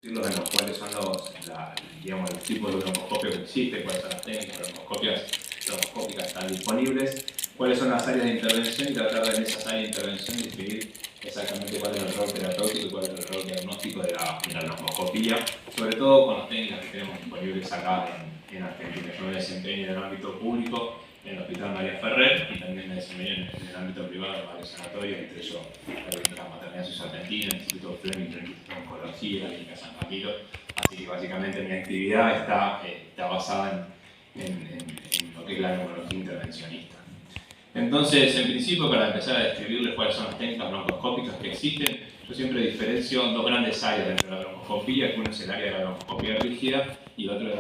en los cuales son digamos, los tipos de broncoscopio que existen, cuáles son las técnicas broncoscópicas que están disponibles, cuáles son las áreas de intervención y tratar de en esas áreas de intervención definir exactamente cuál es el rol terapéutico y cuál es el rol diagnóstico de la broncoscopía, sobre todo con las técnicas que tenemos disponibles acá en Argentina. Yo me desempeño en el ámbito público, en el Hospital María Ferrer, y también me desempeño en el ámbito privado en varios sanatorios, entre ellos la Clínica Maternidad Suiza Argentina, el Instituto Fleming, el Instituto de Oncología, la Clínica San Camilo. Así que básicamente mi actividad está basada en lo que es la neurología intervencionista. Entonces, en principio, para empezar a describirles cuáles son las técnicas broncoscópicas que existen, yo siempre diferencio dos grandes áreas dentro de la broncoscopía, que uno es el área de la broncoscopía rígida y el otro de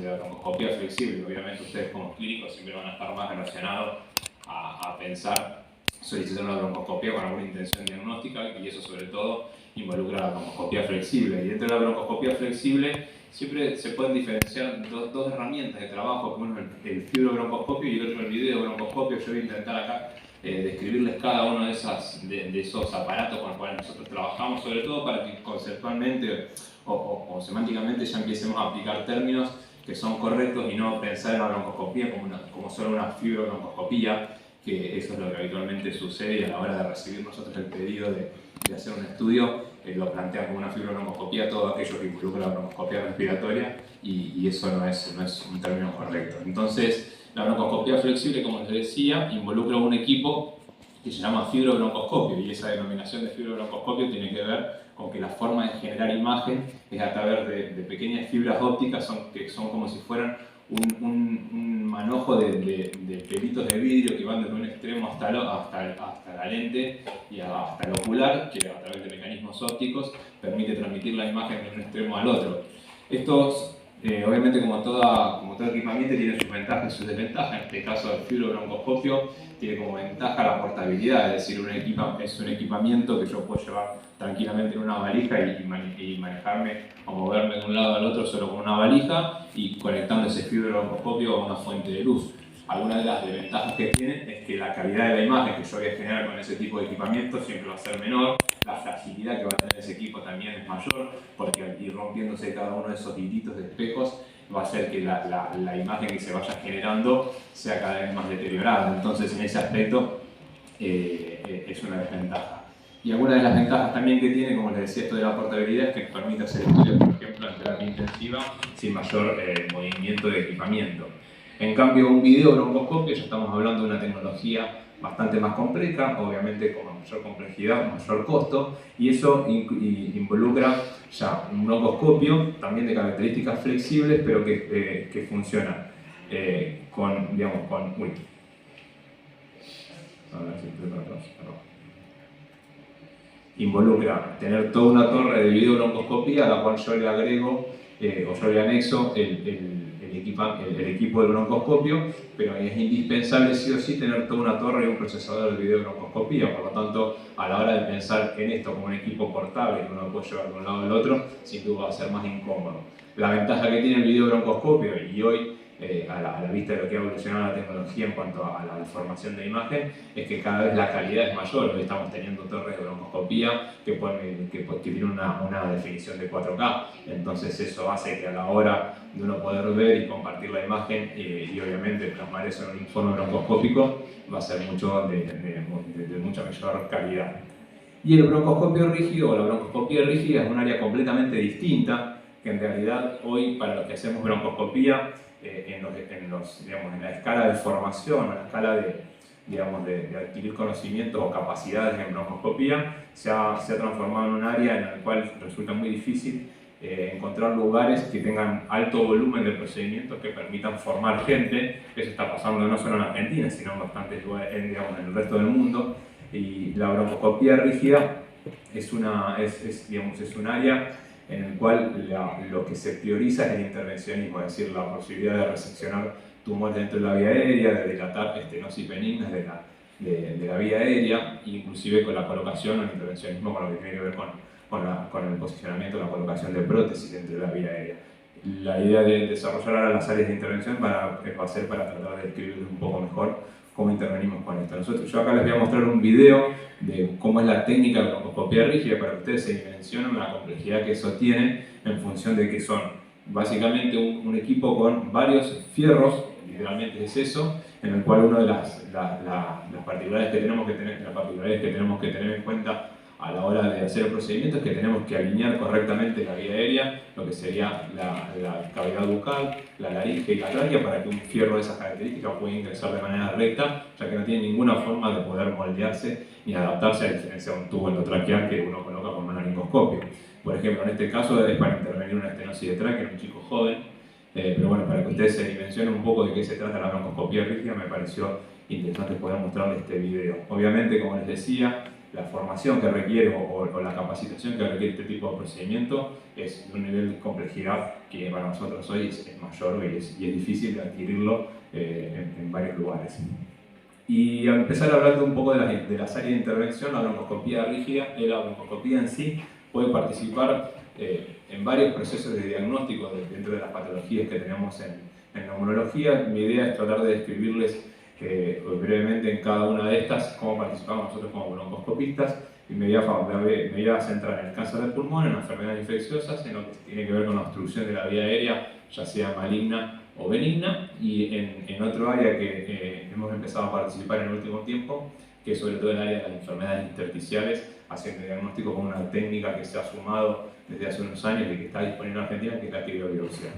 la broncoscopía flexible. Obviamente ustedes como clínicos siempre van a estar más relacionados a pensar solicitar una broncoscopía con alguna intención diagnóstica, y eso sobre todo involucra la broncoscopía flexible. Y dentro de la broncoscopía flexible siempre se pueden diferenciar dos herramientas de trabajo, que uno es el fibrobroncoscopio y el otro el videobroncoscopio. Yo voy a intentar acá describirles cada uno de esos aparatos con los cuales nosotros trabajamos, sobre todo para que conceptualmente o semánticamente ya empecemos a aplicar términos que son correctos y no pensar en la broncoscopía como solo una fibrobroncoscopía, que eso es lo que habitualmente sucede, y a la hora de recibir nosotros el pedido de hacer un estudio, lo plantea como una fibrobroncoscopía todo aquello que involucra la broncoscopía respiratoria, y eso no es un término correcto. Entonces, la broncoscopía flexible, como les decía, involucra un equipo que se llama fibrobroncoscopio, y esa denominación de fibrobroncoscopio tiene que ver con que la forma de generar imagen es a través de pequeñas fibras ópticas que son como si fueran un manojo de pelitos de vidrio que van desde un extremo hasta la lente y hasta el ocular, que a través de mecanismos ópticos permite transmitir la imagen de un extremo al otro. Estos, obviamente, como todo equipamiento, tiene sus ventajas y sus desventajas. En este caso, el fibrobroncoscopio tiene como ventaja la portabilidad, es decir, es un equipamiento que yo puedo llevar tranquilamente en una valija y manejarme o moverme de un lado al otro solo con una valija y conectando ese fibrobroncoscopio a una fuente de luz. Alguna de las desventajas que tiene es que la calidad de la imagen que yo voy a generar con ese tipo de equipamiento siempre va a ser menor, la fragilidad que va a tener ese equipo también es mayor, porque al ir rompiéndose cada uno de esos hilitos de espejos va a hacer que la imagen que se vaya generando sea cada vez más deteriorada. Entonces, en ese aspecto es una desventaja. Y alguna de las ventajas también que tiene, como les decía, esto de la portabilidad, es que permite hacer estudios, por ejemplo, en terapia intensiva sin mayor movimiento de equipamiento. En cambio, un videobroncoscopio, ya estamos hablando de una tecnología bastante más compleja, obviamente con mayor complejidad, mayor costo, y eso involucra ya un broncoscopio también de características flexibles, pero que funciona uy. A ver si estoy para atrás, perdón. Involucra tener toda una torre de videobroncoscopía a la cual yo le agrego o yo le anexo el equipo del broncoscopio, pero es indispensable sí o sí tener toda una torre y un procesador de videobroncoscopía. Por lo tanto, a la hora de pensar en esto como un equipo portable que uno puede llevar de un lado al otro, sin duda va a ser más incómodo. La ventaja que tiene el videobroncoscopio, y hoy a la vista de lo que ha evolucionado la tecnología en cuanto a la deformación de imagen, es que cada vez la calidad es mayor. Hoy estamos teniendo torres de broncoscopía que tienen una definición de 4K, entonces eso hace que a la hora de uno poder ver y compartir la imagen y obviamente plasmar eso en un informe broncoscópico va a ser de mucha mayor calidad. Y el broncoscopio rígido o la broncoscopía rígida es un área completamente distinta, que en realidad hoy para los que hacemos broncoscopía en la escala de formación, en la escala de adquirir conocimientos o capacidades en broncoscopía, se ha transformado en un área en la cual resulta muy difícil encontrar lugares que tengan alto volumen de procedimientos que permitan formar gente. Eso está pasando no solo en Argentina, sino en bastantes lugares en el resto del mundo. Y la broncoscopía rígida es un área en el cual lo que se prioriza es el intervencionismo, es decir, la posibilidad de reseccionar tumores dentro de la vía aérea, de dilatar estenosis benignas de la vía aérea, inclusive con la colocación o el intervencionismo con lo que tiene que ver con el posicionamiento, la colocación de prótesis dentro de la vía aérea. La idea de desarrollar ahora las áreas de intervención va a ser para tratar de describir un poco mejor cómo intervenimos con esto. Yo acá les voy a mostrar un video de cómo es la técnica de broncoscopía rígida para que ustedes se dimensionen la complejidad que eso tiene en función de que son básicamente un equipo con varios fierros, literalmente es eso, en el cual una de las particularidades que tenemos que tener en cuenta a la hora de hacer el procedimiento es que tenemos que alinear correctamente la vía aérea, lo que sería la cavidad bucal, la laringe y la tráquea, para que un fierro de esas características pueda ingresar de manera recta, ya que no tiene ninguna forma de poder moldearse ni adaptarse, a diferencia de un tubo endotraqueal que uno coloca con un laringoscopio. Por ejemplo, en este caso es para intervenir una estenosis de tráquea en un chico joven, pero bueno, para que ustedes se dimensionen un poco de qué se trata la broncoscopía rígida, me pareció interesante poder mostrarles este video. Obviamente, como les decía, la formación que requiere o la capacitación que requiere este tipo de procedimiento es de un nivel de complejidad que para nosotros hoy es mayor y es difícil de adquirirlo en varios lugares. Y al empezar hablando un poco de las áreas de intervención, la broncoscopía rígida, la broncoscopía en sí puede participar en varios procesos de diagnóstico dentro de las patologías que tenemos en neumología. Mi idea es tratar de describirles brevemente en cada una de estas cómo participamos nosotros como broncoscopistas, y me voy a centrar en el cáncer del pulmón, en las enfermedades infecciosas, en lo que tiene que ver con la obstrucción de la vía aérea, ya sea maligna o benigna, y en otro área que hemos empezado a participar en el último tiempo, que es sobre todo el área de las enfermedades intersticiales, haciendo diagnóstico con una técnica que se ha sumado desde hace unos años y que está disponible en Argentina, que es la tirobiopsia.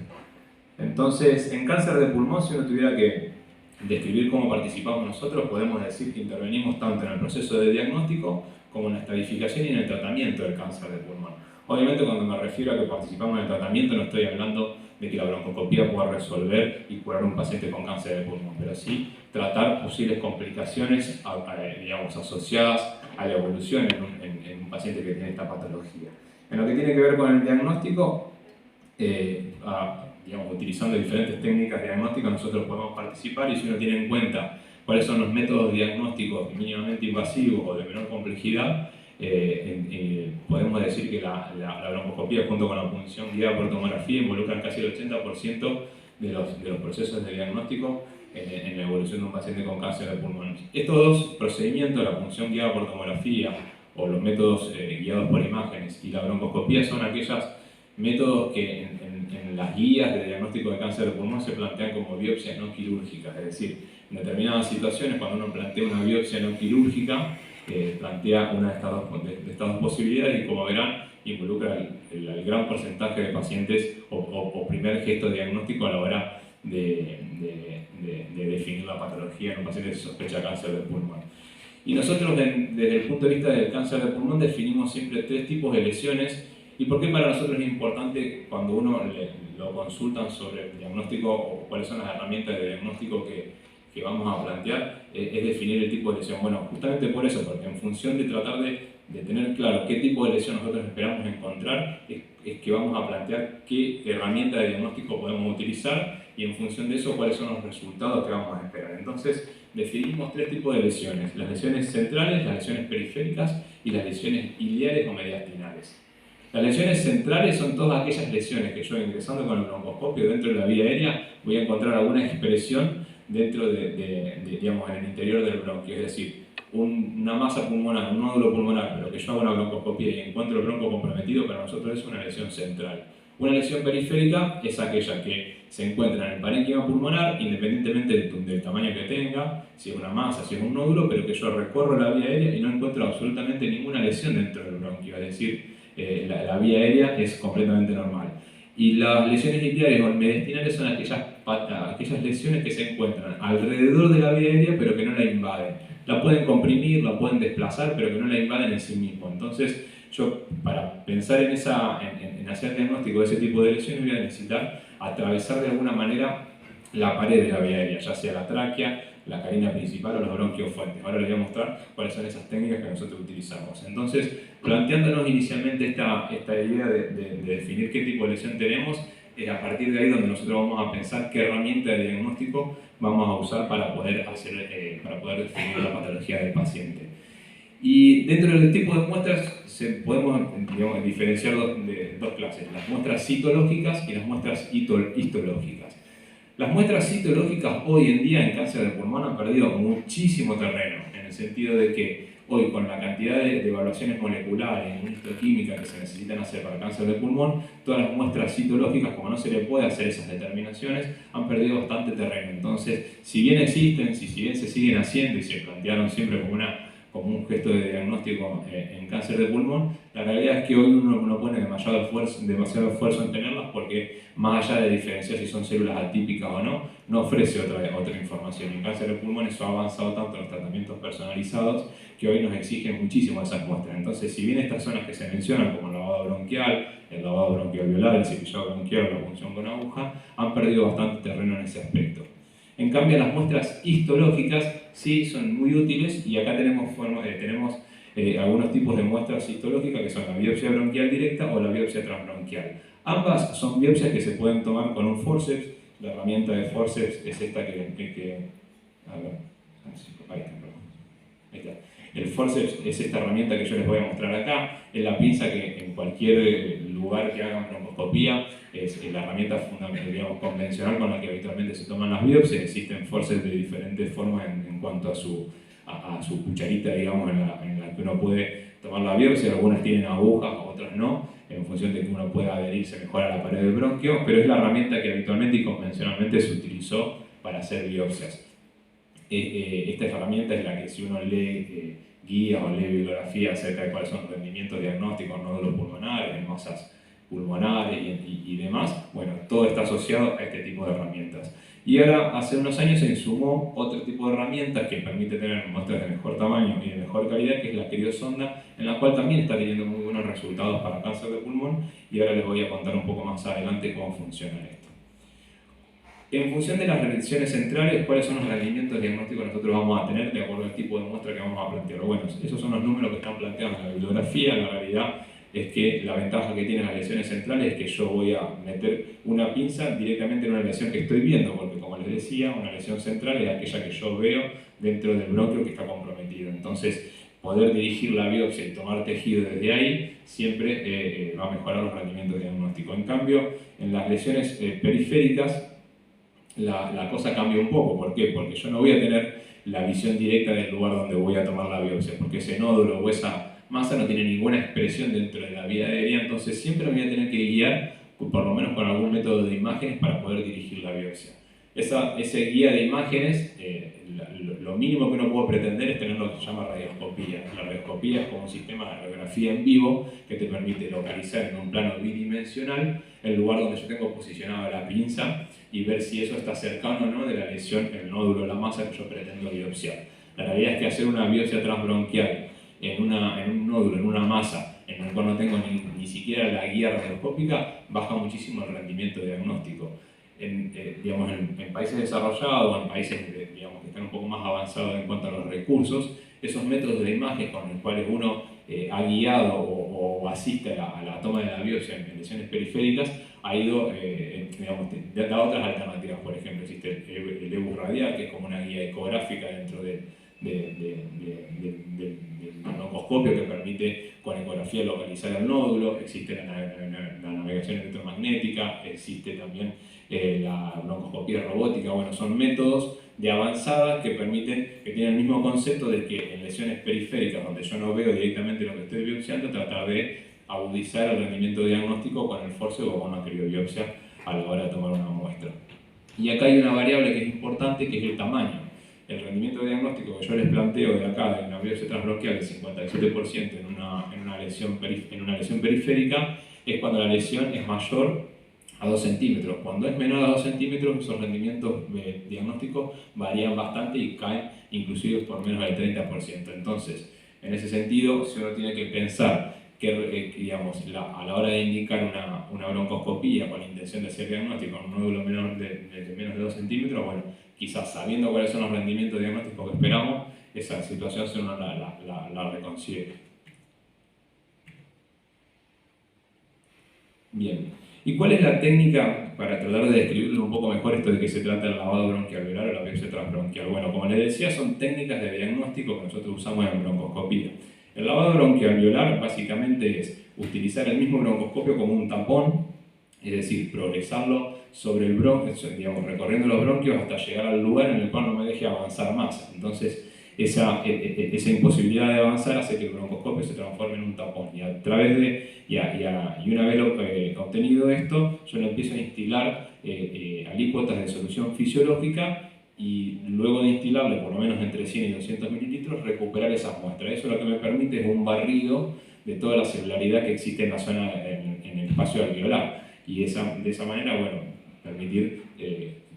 Entonces, en cáncer de pulmón, si uno tuviera que describir cómo participamos nosotros, podemos decir que intervenimos tanto en el proceso de diagnóstico como en la estadificación y en el tratamiento del cáncer de pulmón. Obviamente, cuando me refiero a que participamos en el tratamiento, no estoy hablando de que la broncoscopía pueda resolver y curar a un paciente con cáncer de pulmón, pero sí tratar posibles complicaciones digamos, asociadas a la evolución en un paciente que tiene esta patología. En lo que tiene que ver con el diagnóstico, digamos, utilizando diferentes técnicas diagnósticas, nosotros podemos participar, y si uno tiene en cuenta cuáles son los métodos diagnósticos mínimamente invasivos o de menor complejidad, podemos decir que la broncoscopía junto con la punción guiada por tomografía involucran casi el 80% de los procesos de diagnóstico en la evolución de un paciente con cáncer de pulmón. Estos dos procedimientos, la punción guiada por tomografía o los métodos guiados por imágenes y la broncoscopía, son aquellos métodos que en las guías de diagnóstico de cáncer de pulmón se plantean como biopsias no quirúrgicas, es decir, en determinadas situaciones cuando uno plantea una biopsia no quirúrgica, plantea una de estas dos posibilidades, y como verán, involucra el gran porcentaje de pacientes o primer gesto diagnóstico a la hora de definir la patología en un paciente que se sospecha cáncer de pulmón. Y nosotros, desde el punto de vista del cáncer de pulmón, definimos siempre 3 tipos de lesiones. ¿Y por qué para nosotros es importante cuando uno lo consultan sobre el diagnóstico o cuáles son las herramientas de diagnóstico que vamos a plantear? Es definir el tipo de lesión. Bueno, justamente por eso, porque en función de tratar de tener claro qué tipo de lesión nosotros esperamos encontrar, es que vamos a plantear qué herramienta de diagnóstico podemos utilizar, y en función de eso cuáles son los resultados que vamos a esperar. Entonces, definimos 3 tipos de lesiones: las lesiones centrales, las lesiones periféricas y las lesiones iliares o mediastinales. Las lesiones centrales son todas aquellas lesiones que yo, ingresando con el broncoscopio dentro de la vía aérea, voy a encontrar alguna expresión dentro digamos, en el interior del bronquio, es decir, una masa pulmonar, un nódulo pulmonar, pero que yo hago una broncoscopía y encuentro el bronco comprometido, para nosotros es una lesión central. Una lesión periférica es aquella que se encuentra en el parénquima pulmonar, independientemente del tamaño que tenga, si es una masa, si es un nódulo, pero que yo recorro la vía aérea y no encuentro absolutamente ninguna lesión dentro del bronquio, es decir, la vía aérea es completamente normal. Y las lesiones iliares o mediastinales son aquellas lesiones que se encuentran alrededor de la vía aérea, pero que no la invaden. La pueden comprimir, la pueden desplazar, pero que no la invaden en sí mismo. Entonces, yo, para pensar en hacer diagnóstico de ese tipo de lesiones, voy a necesitar atravesar de alguna manera la pared de la vía aérea, ya sea la tráquea, la carina principal o los bronquios fuentes. Ahora les voy a mostrar cuáles son esas técnicas que nosotros utilizamos. Entonces, planteándonos inicialmente esta idea de definir qué tipo de lesión tenemos, es a partir de ahí donde nosotros vamos a pensar qué herramienta de diagnóstico vamos a usar para poder definir la patología del paciente. Y dentro del tipo de muestras podemos, digamos, diferenciar dos clases: las muestras citológicas y las muestras histológicas. Las muestras citológicas hoy en día en cáncer de pulmón han perdido muchísimo terreno, en el sentido de que hoy, con la cantidad de evaluaciones moleculares y histoquímicas que se necesitan hacer para cáncer de pulmón, todas las muestras citológicas, como no se le puede hacer esas determinaciones, han perdido bastante terreno. Entonces, si bien existen, si bien se siguen haciendo y se plantearon siempre como un gesto de diagnóstico en cáncer de pulmón, la realidad es que hoy uno no pone demasiado esfuerzo en tenerlas, porque más allá de diferenciar si son células atípicas o no, no ofrece otra información. En cáncer de pulmón eso ha avanzado tanto en los tratamientos personalizados que hoy nos exigen muchísimo esas muestras. Entonces, si bien estas zonas que se mencionan, como el lavado bronquial, el lavado bronquialveolar, el cepillado bronquial o la punción con aguja, han perdido bastante terreno en ese aspecto. En cambio, las muestras histológicas sí son muy útiles, y acá tenemos algunos tipos de muestras histológicas, que son la biopsia bronquial directa o la biopsia transbronquial. Ambas son biopsias que se pueden tomar con un forceps. La herramienta de forceps es esta que a ver, ahí está. El forceps es esta herramienta que yo les voy a mostrar acá. Es la pinza que en cualquier lugar que hagan broncoscopía es la herramienta fundamental, digamos, convencional con la que habitualmente se toman las biopsias. Existen forceps de diferentes formas en cuanto a su cucharita, digamos, en la que uno puede tomar la biopsia. Algunas tienen agujas, otras no, en función de que uno pueda adherirse mejor a la pared del bronquio, pero es la herramienta que habitualmente y convencionalmente se utilizó para hacer biopsias. Esta herramienta es la que, si uno lee guías o lee bibliografía acerca de cuáles son los rendimientos diagnósticos, nódulos pulmonares, masas pulmonares y demás, bueno, todo está asociado a este tipo de herramientas. Y ahora, hace unos años, se insumó otro tipo de herramientas que permite tener muestras de mejor tamaño y de mejor calidad, que es la criosonda, en la cual también está teniendo muy buenos resultados para cáncer de pulmón, y ahora les voy a contar un poco más adelante cómo funciona esto. En función de las relecciones centrales, ¿cuáles son los rendimientos diagnósticos que nosotros vamos a tener de acuerdo al tipo de muestra que vamos a plantear? Bueno, esos son los números que están planteados en la bibliografía. La realidad es que la ventaja que tienen las lesiones centrales es que yo voy a meter una pinza directamente en una lesión que estoy viendo, porque, como les decía, una lesión central es aquella que yo veo dentro del bronquio que está comprometido. Entonces, poder dirigir la biopsia y tomar tejido desde ahí siempre va a mejorar los rendimientos diagnósticos. En cambio, en las lesiones periféricas, la cosa cambia un poco. ¿Por qué? Porque yo no voy a tener la visión directa del lugar donde voy a tomar la biopsia, porque ese nódulo o esa masa no tiene ninguna expresión dentro de la vía aérea. Entonces siempre me voy a tener que guiar, por lo menos con algún método de imágenes, para poder dirigir la biopsia. Ese guía de imágenes, lo mínimo que uno puede pretender es tener lo que se llama radioscopía. La radioscopía es como un sistema de radiografía en vivo que te permite localizar en un plano bidimensional el lugar donde yo tengo posicionada la pinza y ver si eso está cercano o no de la lesión, el nódulo o la masa que yo pretendo biopsiar. La realidad es que hacer una biopsia transbronquial en un nódulo, en una masa, en el cual no tengo ni siquiera la guía radioscópica, baja muchísimo el rendimiento diagnóstico. En países desarrollados o en países digamos, que están un poco más avanzados en cuanto a los recursos, esos métodos de imagen con los cuales uno ha guiado o asiste a la toma de la biopsia en lesiones periféricas, ha ido da otras alternativas. Por ejemplo, existe el EBUS radial, que es como una guía ecográfica dentro del broncoscopio, que permite con ecografía localizar el nódulo. Existe la navegación electromagnética, existe también la broncoscopía robótica. Bueno, son métodos de avanzada que tienen el mismo concepto de que en lesiones periféricas, donde yo no veo directamente lo que estoy biopsiando, tratar de agudizar el rendimiento diagnóstico con el forceps o con la criobiopsia a la hora de tomar una muestra. Y acá hay una variable que es importante, que es el tamaño. El rendimiento diagnóstico que yo les planteo de acá, de una biopsia transbronquial del 57% en una lesión periférica, es cuando la lesión es mayor a 2 centímetros. Cuando es menor a 2 centímetros, esos rendimientos diagnósticos varían bastante y caen inclusive por menos del 30%. Entonces, en ese sentido, si uno tiene que pensar que digamos, a la hora de indicar una broncoscopía con la intención de hacer diagnóstico en un nódulo menor de menos de 2 centímetros, bueno, quizás sabiendo cuáles son los rendimientos diagnósticos que esperamos, esa situación se uno la reconsidere. Bien. ¿Y cuál es la técnica para tratar de describirlo un poco mejor, esto de que se trata del lavado bronquialveolar o la biopsia transbronquial? Bueno, como les decía, son técnicas de diagnóstico que nosotros usamos en broncoscopía. El lavado bronquialveolar básicamente es utilizar el mismo broncoscopio como un tapón es decir, progresarlo sobre el bronquio, digamos, recorriendo los bronquios hasta llegar al lugar en el cual no me deje avanzar más. Entonces, esa imposibilidad de avanzar hace que el broncoscopio se transforme en un tapón. Y a través de, y una vez obtenido esto, yo le empiezo a instilar alícuotas de solución fisiológica y luego de instilarle por lo menos entre 100 y 200 mililitros, recuperar esas muestras. Eso lo que me permite es un barrido de toda la celularidad que existe en la zona, en el espacio alveolar. Y de esa manera, bueno, permitir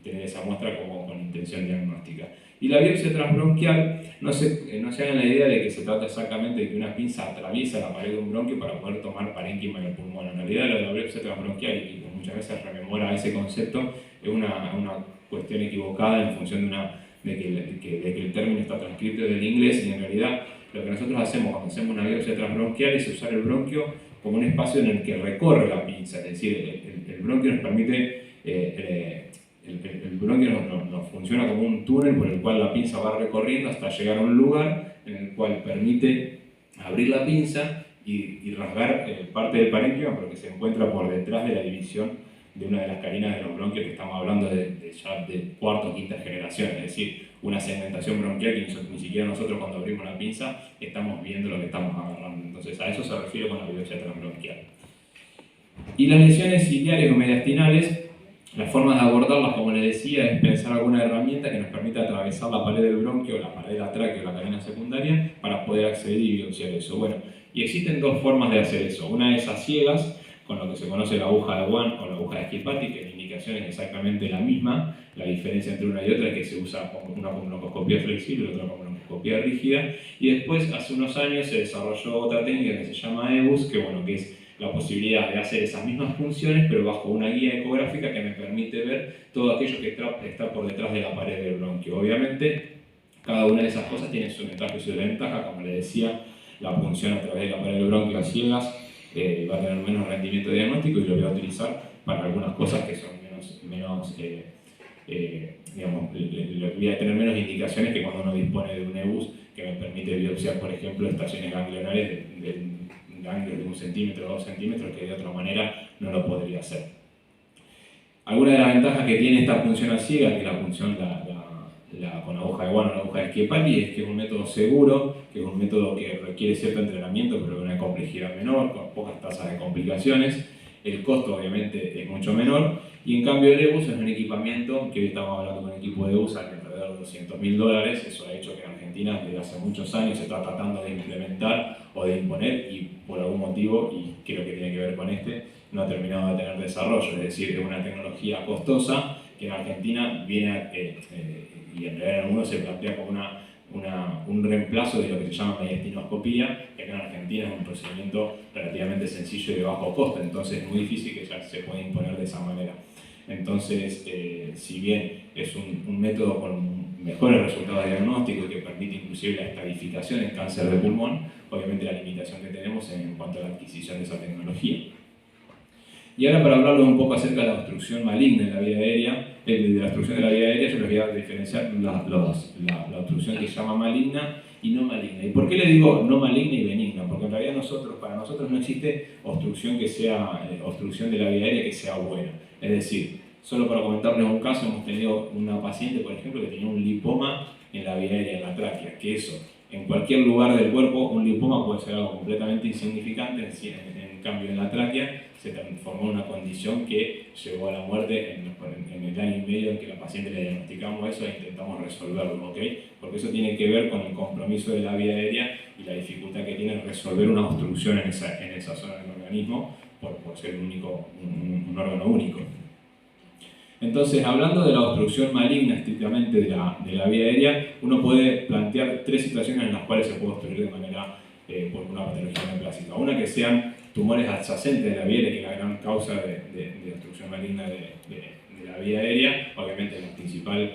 tener esa muestra como con intención diagnóstica. Y la biopsia transbronquial, no se hagan la idea de que se trata exactamente de que una pinza atraviesa la pared de un bronquio para poder tomar parénquima en el pulmón. En realidad, la biopsia transbronquial, y que muchas veces rememora ese concepto, es una cuestión equivocada en función de que el término está transcrito del inglés, y en realidad lo que nosotros hacemos cuando hacemos una biopsia transbronquial es usar el bronquio como un espacio en el que recorre la pinza, es decir, el bronquio nos permite, el bronquio nos funciona como un túnel por el cual la pinza va recorriendo hasta llegar a un lugar en el cual permite abrir la pinza y rasgar parte del parénquima, porque se encuentra por detrás de la división de una de las carinas de los bronquios, que estamos hablando ya de cuarta o quinta generación, es decir, una segmentación bronquial que ni siquiera nosotros cuando abrimos la pinza estamos viendo lo que estamos agarrando. Entonces a eso se refiere con la biopsia transbronquial. Y las lesiones ciliares o mediastinales, las formas de abordarlas, como les decía, es pensar alguna herramienta que nos permita atravesar la pared del bronquio, la pared de la tráquea o la carina secundaria para poder acceder y biopsiar eso. Bueno, y existen dos formas de hacer eso. Una es a ciegas, con lo que se conoce la aguja de Wann o la aguja de Schipati, que la indicación es exactamente la misma. La diferencia entre una y otra es que se usa una con broncoscopía flexible y otra con broncoscopía rígida. Y después, hace unos años, se desarrolló otra técnica que se llama EBUS, que es la posibilidad de hacer esas mismas funciones, pero bajo una guía ecográfica que me permite ver todo aquello que está por detrás de la pared del bronquio. Obviamente, cada una de esas cosas tiene su ventaja y su desventaja. Como les decía, la punción a través de la pared del bronquio a ciegas va a tener menos rendimiento diagnóstico, y lo voy a utilizar para algunas cosas que son digamos, voy a tener menos indicaciones que cuando uno dispone de un EBUS que me permite biopsiar, por ejemplo, estaciones ganglionares de ganglios de 1 centímetro o 2 centímetros, que de otra manera no lo podría hacer. Alguna de las ventajas que tiene esta punción a ciegas, que es la punción con la aguja de Wann o la aguja de Schipati, es que es un método seguro, que es un método que requiere cierto entrenamiento, pero de una complejidad menor, con pocas tasas de complicaciones. El costo obviamente es mucho menor, y en cambio el EBUS es un equipamiento que hoy estamos hablando con un equipo de USA que alrededor de $200.000. Eso ha hecho que en Argentina desde hace muchos años se está tratando de implementar o de imponer, y por algún motivo, y creo que tiene que ver con no ha terminado de tener desarrollo. Es decir, es una tecnología costosa que en Argentina viene y en realidad en algunos se plantea como un reemplazo de lo que se llama mediastinoscopía, que acá en Argentina es un procedimiento relativamente sencillo y de bajo costo, entonces es muy difícil que ya se pueda imponer de esa manera. Entonces, si bien es un método con mejores resultados diagnósticos que permite inclusive la estadificación en cáncer de pulmón, obviamente la limitación que tenemos en cuanto a la adquisición de esa tecnología. Y ahora, para hablarles un poco acerca de la obstrucción maligna en la vía aérea, de la obstrucción de la vía aérea, yo les voy a diferenciar la obstrucción que se llama maligna y no maligna. ¿Y por qué le digo no maligna y benigna? Porque en realidad para nosotros no existe obstrucción que sea obstrucción de la vía aérea que sea buena. Es decir, solo para comentarles un caso, hemos tenido una paciente, por ejemplo, que tenía un lipoma en la vía aérea, en la tráquea, que eso, en cualquier lugar del cuerpo, un lipoma puede ser algo completamente insignificante, en cambio en la tráquea se transformó en una condición que llevó a la muerte en el año y medio en que la paciente le diagnosticamos eso e intentamos resolverlo, ¿ok? Porque eso tiene que ver con el compromiso de la vía aérea y la dificultad que tiene resolver una obstrucción en esa zona del organismo por ser un órgano único. Entonces, hablando de la obstrucción maligna estrictamente de la vía aérea, uno puede plantear tres situaciones en las cuales se puede obstruir de manera por una patología neoplásica. Una, que sean tumores adyacentes de la vía aérea, que es la gran causa de obstrucción maligna de la vía aérea. Obviamente el principal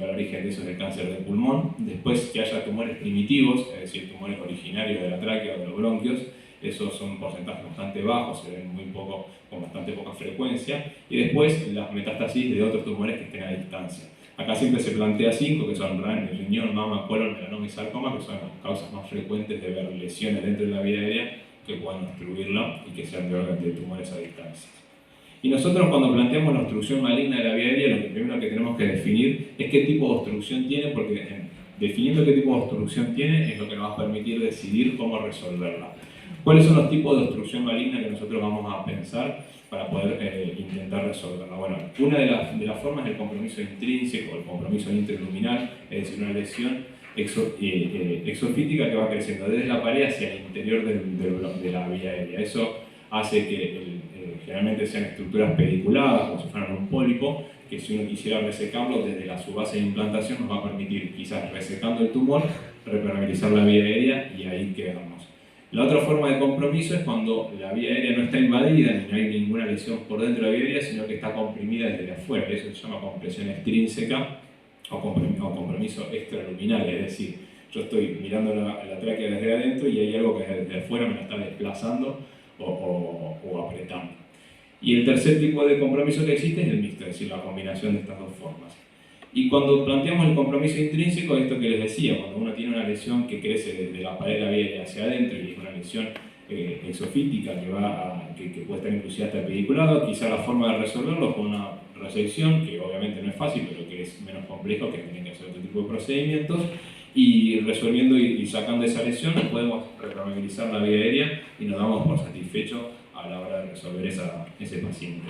origen de eso es el cáncer del pulmón. Después, que haya tumores primitivos, es decir, tumores originarios de la tráquea o de los bronquios. Esos son porcentajes bastante bajos, se ven muy poco, con bastante poca frecuencia. Y después las metástasis de otros tumores que estén a distancia. Acá siempre se plantea 5, que son riñón, mama, colon, melanoma y sarcoma, que son las causas más frecuentes de ver lesiones dentro de la vía aérea que puedan obstruirla y que sean de tumores a distancia. Y nosotros cuando planteamos la obstrucción maligna de la vía aérea, lo primero que tenemos que definir es qué tipo de obstrucción tiene, porque definiendo qué tipo de obstrucción tiene es lo que nos va a permitir decidir cómo resolverla. ¿Cuáles son los tipos de obstrucción maligna que nosotros vamos a pensar para poder intentar resolverla? Bueno, una de las formas es el compromiso intrínseco, el compromiso interluminal, es decir, una lesión exofítica que va creciendo desde la pared hacia el interior de la vía aérea. Eso hace que generalmente sean estructuras pediculadas, como si fueran un pólipo, que si uno quisiera resecarlo desde su base de implantación nos va a permitir, quizás resecando el tumor, repermeabilizar la vía aérea y ahí quedarnos. La otra forma de compromiso es cuando la vía aérea no está invadida, ni no hay ninguna lesión por dentro de la vía aérea, sino que está comprimida desde afuera. Eso se llama compresión extrínseca o compromiso extraluminal, es decir, yo estoy mirando la tráquea desde adentro y hay algo que desde afuera me la está desplazando o apretando. Y el tercer tipo de compromiso que existe es el mixto, es decir, la combinación de estas dos formas. Y cuando planteamos el compromiso intrínseco, esto que les decía, cuando uno tiene una lesión que crece desde la pared de la vía hacia adentro y es una lesión exofítica que puede estar inclusive hasta pediculado, quizá la forma de resolverlo es con una resección, que obviamente no es fácil, pero que es menos complejo, que tienen que hacer otro tipo de procedimientos, y resolviendo y sacando esa lesión podemos repermeabilizar la vía aérea y nos damos por satisfechos a la hora de resolver ese paciente.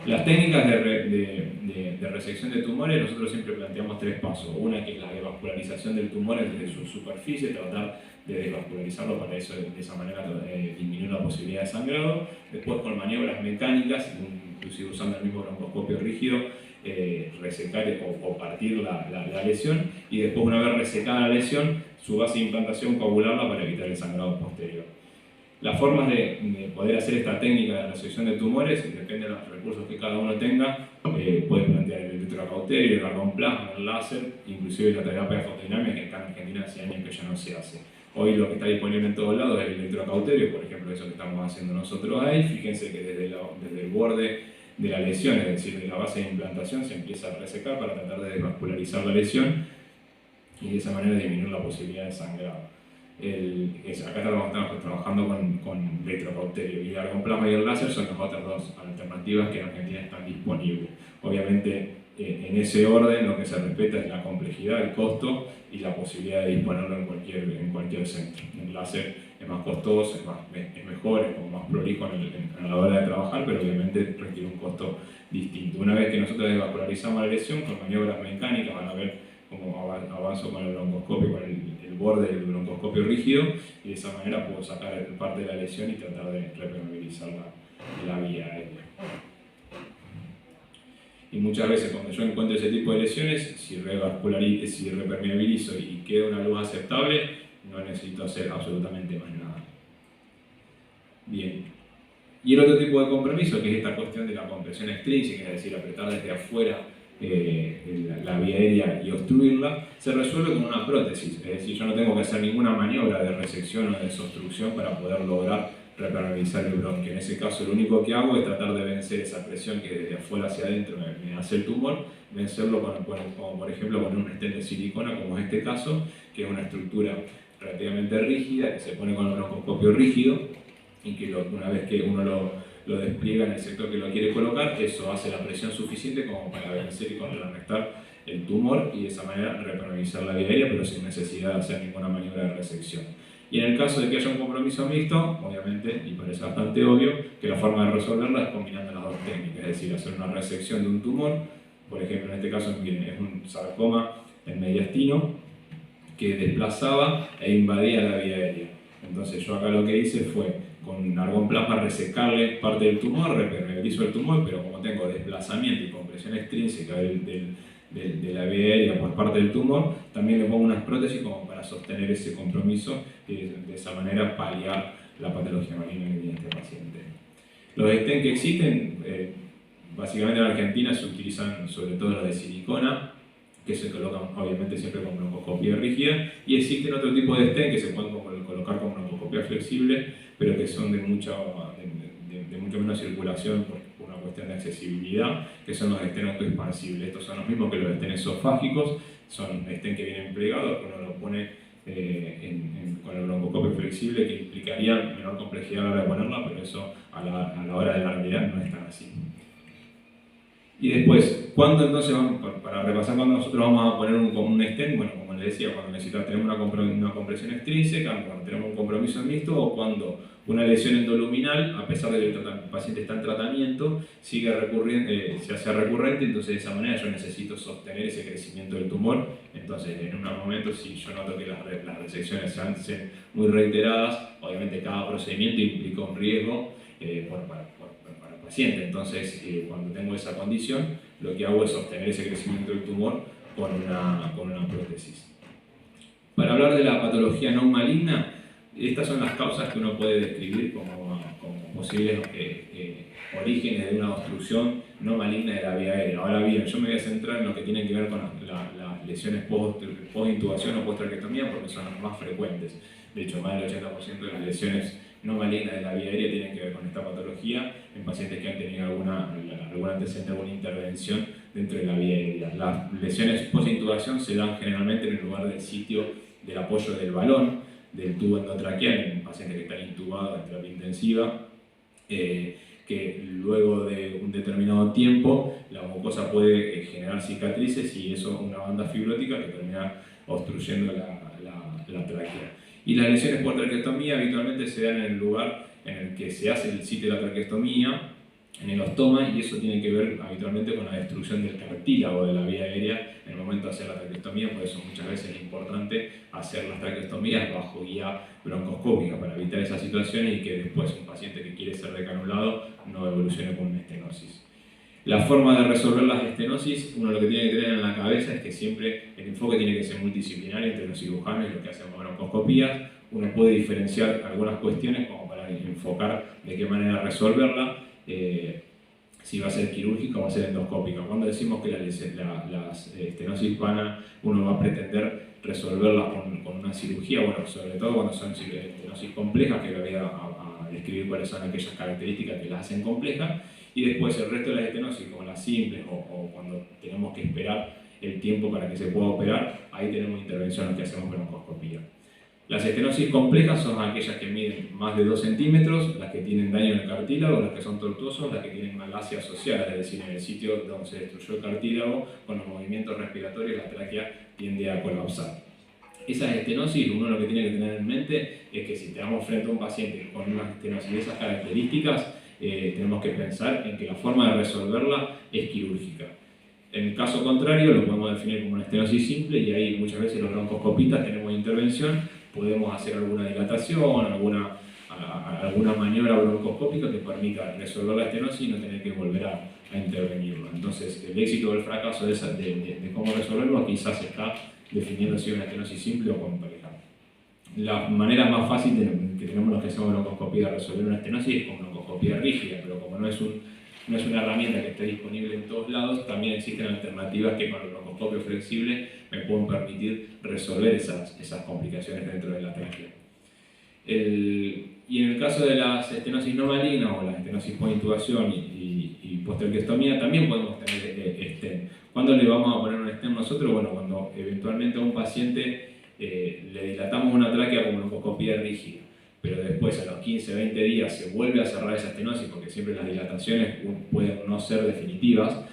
Las técnicas de resección de tumores, nosotros siempre planteamos tres pasos. Una que es la desvascularización del tumor desde su superficie, tratar de desvascularizarlo para eso, de esa manera disminuir la posibilidad de sangrado. Después con maniobras mecánicas, inclusive usando el mismo broncoscopio rígido, resecar o partir la lesión, y después, una vez resecada la lesión, su base de implantación coagularla para evitar el sangrado posterior. Las formas de poder hacer esta técnica de resección de tumores, depende de los recursos que cada uno tenga, puede plantear el electrocauterio, el argonplasma, el láser, inclusive la terapia de fotodinámica, que acá en Argentina hace años que ya no se hace. Hoy lo que está disponible en todos lados es el electrocauterio, por ejemplo, eso que estamos haciendo nosotros ahí. Fíjense que desde el borde de la lesión, es decir, de la base de implantación, se empieza a resecar para tratar de desvascularizar la lesión y de esa manera disminuir la posibilidad de sangrado. Acá estamos trabajando con electrocauterio, y el argonplasma y el láser son las otras dos alternativas que en Argentina están disponibles. Obviamente, en ese orden lo que se respeta es la complejidad, el costo y la posibilidad de disponerlo en cualquier centro. El láser es más costoso, es mejor, es como más prolijo a la hora de trabajar, pero obviamente requiere un costo distinto. Una vez que nosotros desvascularizamos la lesión con maniobras mecánicas, van a ver cómo avanzo con el broncoscopio, con el borde del broncoscopio rígido, y de esa manera puedo sacar parte de la lesión y tratar de repermeabilizar la vía aérea. Y muchas veces cuando yo encuentro ese tipo de lesiones, si repermeabilizo y queda una luz aceptable, no necesito hacer absolutamente más nada. Bien. Y el otro tipo de compromiso, que es esta cuestión de la compresión extrínseca, es decir, apretar desde afuera la vía aérea y obstruirla, se resuelve con una prótesis. Es decir, yo no tengo que hacer ninguna maniobra de resección o de desobstrucción para poder lograr repermeabilizar el bronquio. En ese caso, lo único que hago es tratar de vencer esa presión que desde afuera hacia adentro me hace el tumor, vencerlo como por ejemplo con un stent de silicona, como es este caso, que es una estructura relativamente rígida, que se pone con el broncoscopio rígido, y que una vez que uno lo despliega en el sector que lo quiere colocar, eso hace la presión suficiente como para vencer y contrarrestar el tumor y de esa manera repermeabilizar la vía aérea, pero sin necesidad de hacer ninguna maniobra de resección. Y en el caso de que haya un compromiso mixto, obviamente, y parece bastante obvio, que la forma de resolverla es combinando las dos técnicas, es decir, hacer una resección de un tumor, por ejemplo, en este caso miren, es un sarcoma en mediastino que desplazaba e invadía la vía aérea. Entonces yo acá lo que hice fue con argonplasma resecarle parte del tumor, repermeabilizo el tumor, pero como tengo desplazamiento y compresión extrínseca de la vía aérea por parte del tumor, también le pongo unas prótesis como para sostener ese compromiso y de esa manera paliar la patología maligna que tiene este paciente. Los stent que existen, básicamente en Argentina se utilizan sobre todo los de silicona, que se colocan obviamente siempre con broncoscopia rígida, y existen otro tipo de stent que se pueden colocar con broncoscopia flexible, pero que son de mucho menos circulación por una cuestión de accesibilidad, que son los stent autoexpansibles. Estos son los mismos que los stent esofágicos, son stent que vienen plegados, que uno lo pone con el broncoscopio flexible, que implicaría menor complejidad a la hora de ponerla, pero eso a la hora de la realidad no es tan así. Y después, ¿cuándo entonces vamos, para repasar cuándo nosotros vamos a poner un stent? Bueno, como les decía, cuando necesitamos tener una compresión extrínseca, cuando tenemos un compromiso mixto o cuando una lesión endoluminal, a pesar de que el paciente está en tratamiento, sigue se hace recurrente, entonces de esa manera yo necesito sostener ese crecimiento del tumor. Entonces, en un momento, si yo noto que las resecciones se hacen muy reiteradas, obviamente cada procedimiento implica un riesgo para el paciente. Entonces, cuando tengo esa condición, lo que hago es sostener ese crecimiento del tumor con una prótesis. Para hablar de la patología no maligna, estas son las causas que uno puede describir como posibles orígenes de una obstrucción no maligna de la vía aérea. Ahora bien, yo me voy a centrar en lo que tiene que ver con las lesiones post-intubación o post-traqueostomía porque son las más frecuentes. De hecho, más del 80% de las lesiones no malignas de la vía aérea tienen que ver con esta patología en pacientes que han tenido algún antecedente, alguna intervención dentro de la vía aérea. Las lesiones post-intubación se dan generalmente en el lugar del sitio del apoyo del balón, del tubo endotraqueal en pacientes que están intubados en terapia intensiva, que luego de un determinado tiempo la mucosa puede generar cicatrices y eso una banda fibrótica que termina obstruyendo la tráquea. Y las lesiones por traqueostomía habitualmente se dan en el lugar en el que se hace el sitio de la traqueostomía, en el ostoma, y eso tiene que ver habitualmente con la destrucción del cartílago de la vía aérea en el momento de hacer la traqueostomía. Por eso muchas veces es importante hacer las traqueostomías bajo guía broncoscópica para evitar esas situaciones y que después un paciente que quiere ser recanulado no evolucione con una estenosis. La forma de resolver las estenosis, uno lo que tiene que tener en la cabeza es que siempre el enfoque tiene que ser multidisciplinario entre los cirujanos y los que hacen broncoscopías. Uno puede diferenciar algunas cuestiones como para enfocar de qué manera resolverla. Si va a ser quirúrgica o va a ser endoscópica. Cuando decimos que las estenosis uno va a pretender resolverlas con una cirugía, bueno, sobre todo cuando son estenosis complejas, que voy a describir cuáles son aquellas características que las hacen complejas, y después el resto de las estenosis, como las simples o cuando tenemos que esperar el tiempo para que se pueda operar, ahí tenemos intervenciones que hacemos broncoscopía. Las estenosis complejas son aquellas que miden más de 2 centímetros, las que tienen daño en el cartílago, las que son tortuosos, las que tienen malacia asociada, es decir, en el sitio donde se destruyó el cartílago, con los movimientos respiratorios la tráquea tiende a colapsar. Esas estenosis, uno lo que tiene que tener en mente es que si estamos frente a un paciente con una estenosis de esas características, tenemos que pensar en que la forma de resolverla es quirúrgica. En el caso contrario, lo podemos definir como una estenosis simple y ahí muchas veces los broncoscopistas tenemos intervención, podemos hacer alguna dilatación, alguna maniobra broncoscópica que permita resolver la estenosis y no tener que volver a intervenirlo. Entonces, el éxito o el fracaso de cómo resolverlo quizás está definiendo si es una estenosis simple o compleja. La manera más fácil que tenemos los que hacemos broncoscopía de resolver una estenosis es con broncoscopía rígida, pero como no es una herramienta que esté disponible en todos lados, también existen alternativas que con el broncoscopio flexible me pueden permitir resolver esas complicaciones dentro de la tráquea. Y en el caso de las estenosis no malignas o las estenosis por intubación y post-traqueostomía también podemos tener stent. ¿Cuándo le vamos a poner un stent nosotros? Bueno, cuando eventualmente a un paciente le dilatamos una tráquea con broncoscopía rígida, pero después a los 15-20 días se vuelve a cerrar esa estenosis porque siempre las dilataciones pueden no ser definitivas.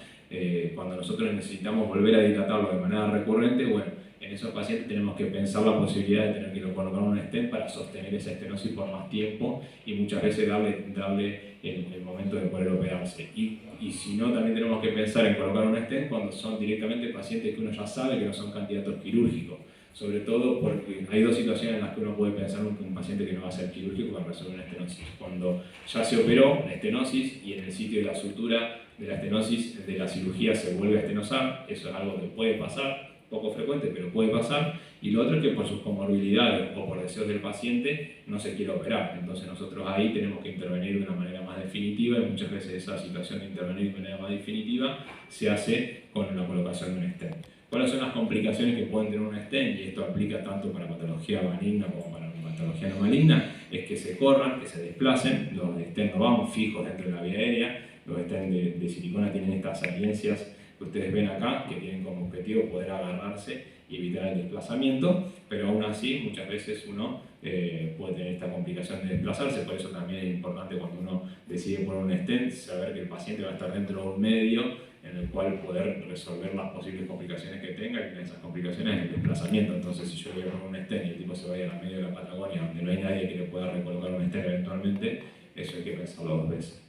Cuando nosotros necesitamos volver a dilatarlo de manera recurrente, bueno, en esos pacientes tenemos que pensar la posibilidad de tener que colocar un stent para sostener esa estenosis por más tiempo y muchas veces darle el momento de poder operarse. Y si no, también tenemos que pensar en colocar un stent cuando son directamente pacientes que uno ya sabe que no son candidatos quirúrgicos. Sobre todo porque hay dos situaciones en las que uno puede pensar en un paciente que no va a ser quirúrgico para resolver una estenosis. Cuando ya se operó la estenosis y en el sitio de la sutura de la estenosis de la cirugía se vuelve a estenosar, eso es algo que puede pasar, poco frecuente, pero puede pasar. Y lo otro es que por sus comorbilidades o por deseos del paciente no se quiere operar. Entonces nosotros ahí tenemos que intervenir de una manera más definitiva y muchas veces esa situación de intervenir de manera más definitiva se hace con la colocación de un stent. ¿Cuáles son las complicaciones que pueden tener un stent? Y esto aplica tanto para patología maligna como para patología no maligna, es que se corran, que se desplacen. Los stents no van fijos dentro de la vía aérea, los stents de silicona tienen estas saliencias que ustedes ven acá, que tienen como objetivo poder agarrarse y evitar el desplazamiento, pero aún así muchas veces uno puede tener esta complicación de desplazarse. Por eso también es importante cuando uno decide poner un stent, saber que el paciente va a estar dentro de un medio en el cual poder resolver las posibles complicaciones que tenga, y en esas complicaciones en el desplazamiento. Entonces, si yo voy a poner un stent y el tipo se vaya a medio de la Patagonia, donde no hay nadie que le pueda recolocar un stent eventualmente, eso hay que pensarlo dos veces.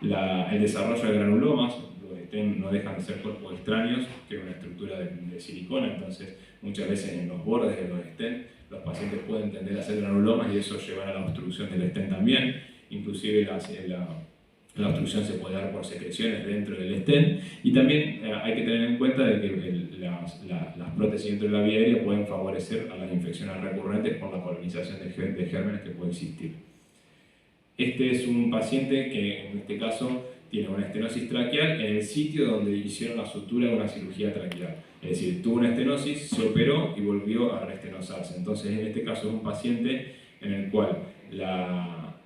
El desarrollo de granulomas, los stents no dejan de ser cuerpos extraños, que es una estructura de silicona, entonces muchas veces en los bordes de los stents los pacientes pueden tender a hacer granulomas y eso lleva a la obstrucción del stent también. Inclusive la obstrucción se puede dar por secreciones dentro del stent, y también hay que tener en cuenta de que las prótesis dentro de la vía aérea pueden favorecer a las infecciones recurrentes por la colonización de gérmenes que puede existir. Este es un paciente que en este caso tiene una estenosis traqueal en el sitio donde hicieron la sutura de una cirugía traqueal. Es decir, tuvo una estenosis, se operó y volvió a restenosarse. Entonces, en este caso es un paciente en el cual la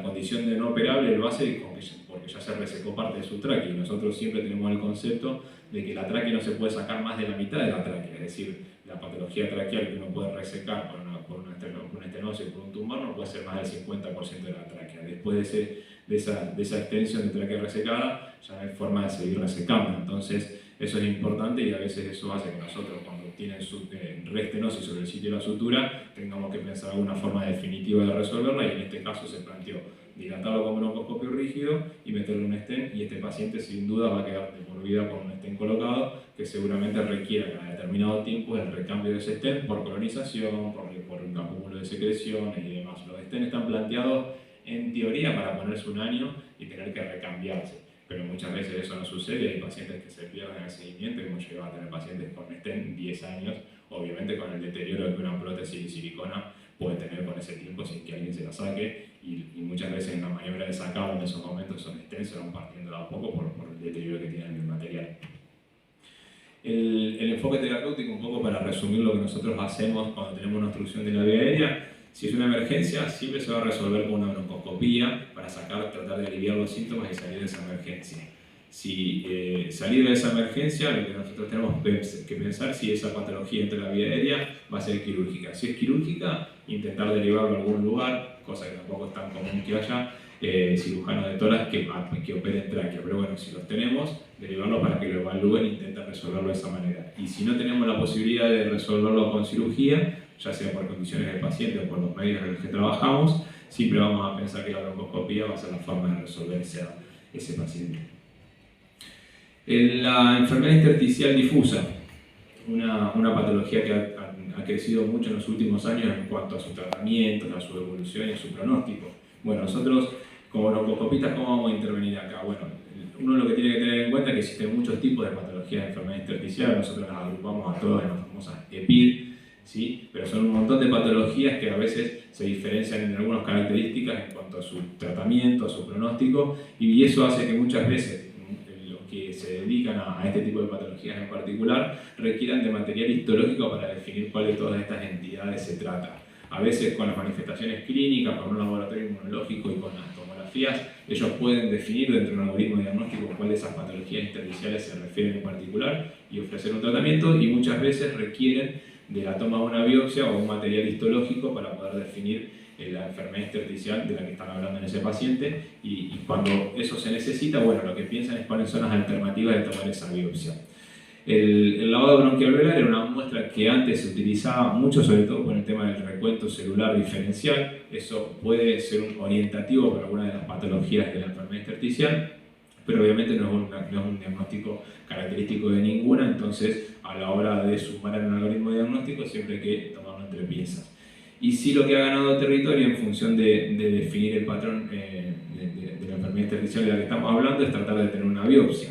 condición de no operable lo hace porque ya se resecó parte de su tráquea, y nosotros siempre tenemos el concepto de que la tráquea no se puede sacar más de la mitad de la tráquea, es decir, la patología traqueal que uno puede resecar por una estenosis o por un tumor no puede ser más del 50% de la tráquea. Después de esa extensión de tráquea resecada ya no hay forma de seguir resecando, entonces eso es importante, y a veces eso hace que nosotros, cuando tienen reestenosis sobre el sitio de la sutura, tengamos que pensar alguna forma definitiva de resolverla, y en este caso se planteó dilatarlo con broncoscopio rígido y meterle un stent, y este paciente sin duda va a quedar de por vida con un stent colocado, que seguramente requiera cada determinado tiempo el recambio de ese stent por colonización, por un acúmulo de secreciones y demás. Los stents están planteados en teoría para ponerse un año y tener que recambiarse, pero muchas veces eso no sucede, hay pacientes que se pierden el seguimiento, y hemos llegado a tener pacientes con stent 10 años, obviamente con el deterioro que una prótesis de silicona puede tener con ese tiempo sin que alguien se la saque, y muchas veces en la maniobra de sacado en esos momentos son stents, se van partiendo de a poco por el deterioro que tienen el material. El enfoque terapéutico, un poco para resumir lo que nosotros hacemos cuando tenemos una obstrucción de la vía aérea: si es una emergencia, siempre se va a resolver con una broncoscopía para tratar de aliviar los síntomas y salir de esa emergencia. Si salir de esa emergencia, lo que nosotros tenemos que pensar si esa patología entre la vía aérea va a ser quirúrgica. Si es quirúrgica, intentar derivarlo a algún lugar, cosa que tampoco es tan común que haya cirujanos de tórax que operen tráquea, pero bueno, si los tenemos, derivarlo para que lo evalúen e intentar resolverlo de esa manera. Y si no tenemos la posibilidad de resolverlo con cirugía, ya sea por condiciones del paciente o por los medios en los que trabajamos, siempre vamos a pensar que la broncoscopía va a ser la forma de resolver ese paciente. La enfermedad intersticial difusa, una patología que ha crecido mucho en los últimos años en cuanto a su tratamiento, a su evolución y a su pronóstico. Bueno, nosotros como broncoscopistas, ¿cómo vamos a intervenir acá? Bueno, uno lo que tiene que tener en cuenta es que existen muchos tipos de patologías de enfermedad intersticial, nosotros las agrupamos a todas en las famosas EPID, ¿sí? Pero son un montón de patologías que a veces se diferencian en algunas características en cuanto a su tratamiento, a su pronóstico, y eso hace que muchas veces los que se dedican a este tipo de patologías en particular requieran de material histológico para definir cuál de todas estas entidades se trata. A veces con las manifestaciones clínicas, con un laboratorio inmunológico y con las tomografías, ellos pueden definir dentro de un algoritmo diagnóstico cuál de esas patologías intersticiales se refieren en particular y ofrecer un tratamiento, y muchas veces requieren de la toma de una biopsia o un material histológico para poder definir la enfermedad intersticial de la que están hablando en ese paciente, y cuando eso se necesita, bueno, lo que piensan es cuáles son las alternativas de tomar esa biopsia. El lavado bronquialveolar era una muestra que antes se utilizaba mucho, sobre todo con el tema del recuento celular diferencial. Eso puede ser un orientativo para alguna de las patologías de la enfermedad intersticial, pero obviamente no es un diagnóstico característico de ninguna, entonces a la hora de sumar en un algoritmo diagnóstico siempre hay que tomarlo entre pinzas. Y sí, lo que ha ganado territorio en función de definir el patrón de la enfermedad intersticial de la que estamos hablando es tratar de tener una biopsia.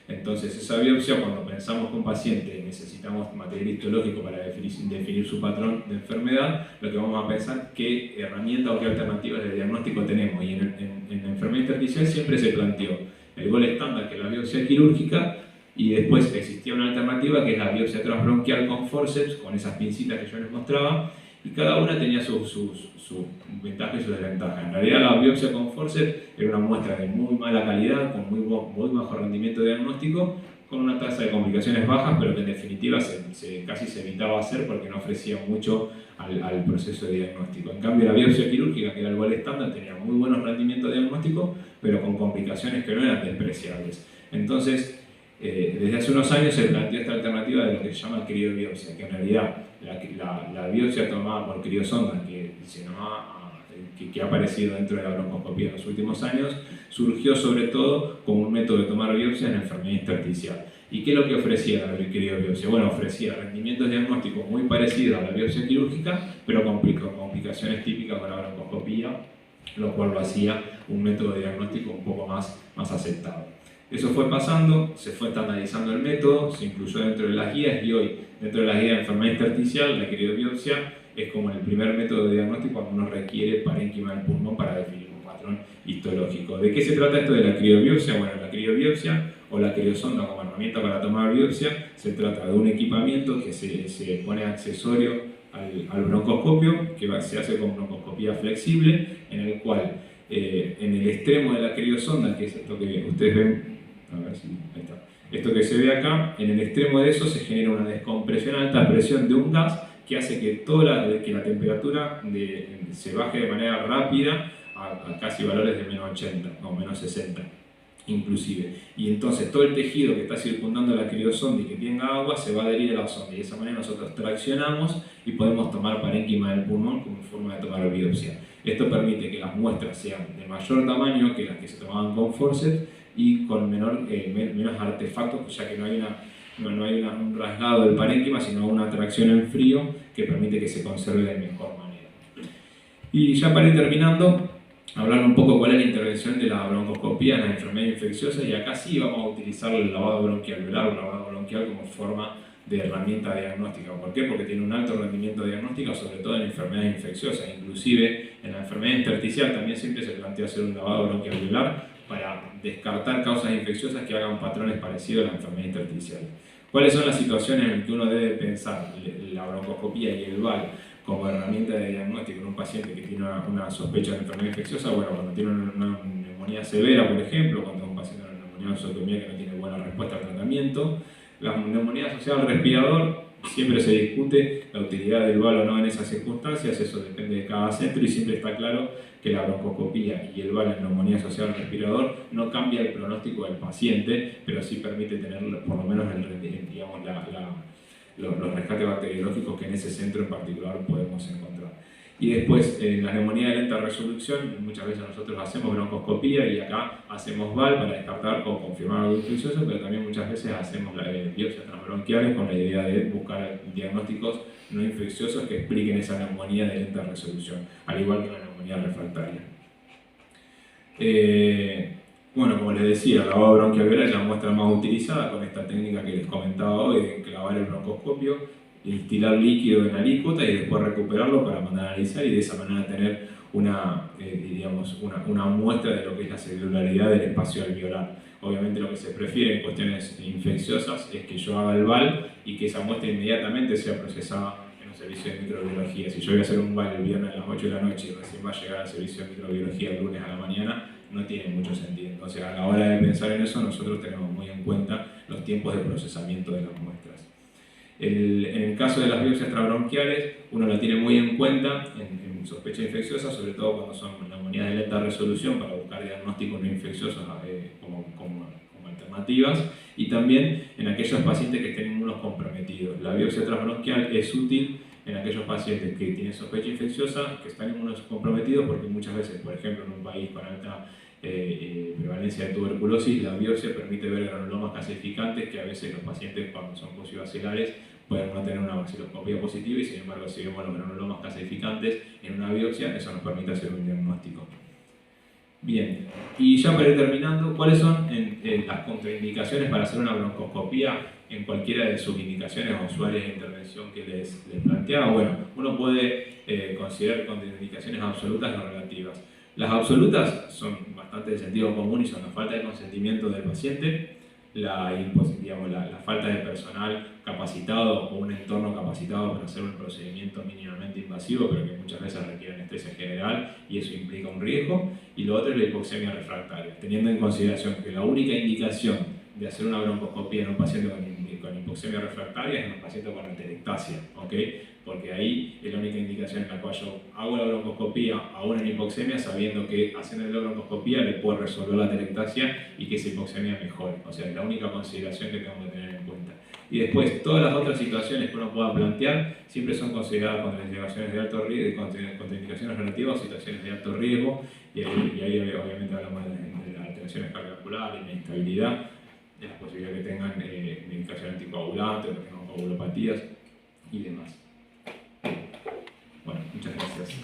Entonces, esa biopsia, cuando pensamos que un paciente necesitamos material histológico para definir su patrón de enfermedad, lo que vamos a pensar qué herramienta o qué alternativas de diagnóstico tenemos. Y en la enfermedad intersticial siempre se planteó el gol estándar, que es la biopsia quirúrgica, y después existía una alternativa que es la biopsia transbronquial con forceps, con esas pincitas que yo les mostraba, y cada una tenía sus ventajas y sus desventajas. En realidad la biopsia con forceps era una muestra de muy mala calidad, con muy bajo rendimiento diagnóstico, con una tasa de complicaciones bajas, pero que en definitiva casi se evitaba hacer porque no ofrecía mucho al proceso de diagnóstico. En cambio la biopsia quirúrgica, que era el gol estándar, tenía muy buenos rendimientos diagnósticos, pero con complicaciones que no eran despreciables. Entonces, Desde hace unos años se planteó esta alternativa de lo que se llama criobiopsia, que en realidad la biopsia tomada por criosonda, que ha aparecido dentro de la broncoscopía en los últimos años, surgió sobre todo como un método de tomar biopsia en enfermedad intersticial. ¿Y qué es lo que ofrecía la criobiopsia? Bueno, ofrecía rendimientos diagnósticos muy parecidos a la biopsia quirúrgica, pero con complicaciones típicas con la broncoscopía, lo cual lo hacía un método de diagnóstico un poco más aceptado. Eso fue pasando, se fue estandarizando el método, se incluyó dentro de las guías y hoy, dentro de las guías de enfermedad intersticial, la criobiopsia es como el primer método de diagnóstico cuando uno requiere parénquima del pulmón para definir un patrón histológico. ¿De qué se trata esto de la criobiopsia? Bueno, la criobiopsia o la criosonda como herramienta para tomar biopsia se trata de un equipamiento que se pone accesorio al broncoscopio, que se hace con broncoscopía flexible, en el cual en el extremo de la criosonda, que es esto que ustedes ven, a ver si ahí está. Esto que se ve acá, en el extremo de eso se genera una descompresión a alta presión de un gas que hace que la temperatura se baje de manera rápida a casi valores de menos 80 o menos 60 inclusive. Y entonces todo el tejido que está circundando la criosonda y que tenga agua se va a adherir a la sonda y de esa manera nosotros traccionamos y podemos tomar parénquima del pulmón como forma de tomar biopsia. Esto permite que las muestras sean de mayor tamaño que las que se tomaban con forceps y con menos artefactos, ya que no hay un rasgado del parénquima, sino una tracción en frío que permite que se conserve de mejor manera. Y ya para ir terminando, hablar un poco cuál es la intervención de la broncoscopía en las enfermedades infecciosas, y acá sí vamos a utilizar el lavado bronquial velar o lavado bronquial como forma de herramienta diagnóstica. ¿Por qué? Porque tiene un alto rendimiento diagnóstico, sobre todo en enfermedades infecciosas. Inclusive en la enfermedad intersticial también siempre se plantea hacer un lavado bronquial velar para descartar causas infecciosas que hagan patrones parecidos a la enfermedad intersticial. ¿Cuáles son las situaciones en las que uno debe pensar la broncoscopía y el VAL como herramienta de diagnóstico en un paciente que tiene una sospecha de enfermedad infecciosa? Bueno, cuando tiene una neumonía severa, por ejemplo, cuando un paciente tiene una neumonía nosotomía que no tiene buena respuesta al tratamiento. La neumonía asociada al respirador, siempre se discute la utilidad del VAL o no en esas circunstancias, eso depende de cada centro y siempre está claro que la broncoscopía y el VAL en neumonía asociada al respirador no cambia el pronóstico del paciente, pero sí permite tener por lo menos los rescates bacteriológicos que en ese centro en particular podemos encontrar. Y después, en la neumonía de lenta resolución, muchas veces nosotros hacemos broncoscopía y acá hacemos VAL para descartar o confirmar algo infeccioso, pero también muchas veces hacemos biopsias transbronquiales con la idea de buscar diagnósticos no infecciosos que expliquen esa neumonía de lenta resolución, al igual que la neumonía refractaria. Bueno, como les decía, el lavado bronquial velar es la muestra más utilizada con esta técnica que les comentaba hoy de clavar el broncoscopio, instilar líquido en la alícuota y después recuperarlo para mandar a analizar y de esa manera tener una muestra de lo que es la celularidad del espacio alveolar. Obviamente lo que se prefiere en cuestiones infecciosas es que yo haga el VAL y que esa muestra inmediatamente sea procesada en un servicio de microbiología. Si yo voy a hacer un VAL el viernes a las 8 de la noche y recién va a llegar al servicio de microbiología el lunes a la mañana, no tiene mucho sentido. Entonces, a la hora de pensar en eso, nosotros tenemos muy en cuenta los tiempos de procesamiento de las muestras. En el caso de las biopsias extrabronquiales, uno lo tiene muy en cuenta en sospecha infecciosa, sobre todo cuando son neumonías de lenta resolución, para buscar diagnósticos no infecciosos como alternativas, y también en aquellos pacientes que estén inmunocomprometidos. La biopsia transbronquial es útil en aquellos pacientes que tienen sospecha infecciosa, que están inmunocomprometidos, porque muchas veces, por ejemplo, en un país con alta prevalencia de tuberculosis, la biopsia permite ver granulomas calcificantes que a veces los pacientes cuando son posivacilares pueden no tener una vaciloscopía positiva y sin embargo si vemos los granulomas calcificantes en una biopsia, eso nos permite hacer un diagnóstico. Bien, y ya para ir terminando, ¿cuáles son las contraindicaciones para hacer una broncoscopía en cualquiera de sus indicaciones o usuarios de intervención que les planteaba? Bueno, uno puede considerar contraindicaciones absolutas o relativas. Las absolutas son bastante de sentido común y son la falta de consentimiento del paciente, la falta de personal capacitado o un entorno capacitado para hacer un procedimiento mínimamente invasivo, pero que muchas veces requiere anestesia general y eso implica un riesgo. Y lo otro es la hipoxemia refractaria, teniendo en consideración que la única indicación de hacer una broncoscopía en un paciente con hipoxemia refractaria es en un paciente con atelectasia, ¿ok? Porque ahí es la única indicación en la cual yo hago la broncoscopía aún en hipoxemia sabiendo que haciendo la broncoscopía le puedo resolver la atelectasia y que esa hipoxemia mejore. O sea, es la única consideración que tengo que tener en cuenta. Y después, todas las otras situaciones que uno pueda plantear siempre son consideradas contraindicaciones de alto riesgo, contraindicaciones relativas a situaciones de alto riesgo, y ahí obviamente hablamos de las alteraciones cardiovasculares, la inestabilidad, de las posibilidades que tengan medicación anticoagulante, que tengan coagulopatías y demás. Bueno, muchas gracias.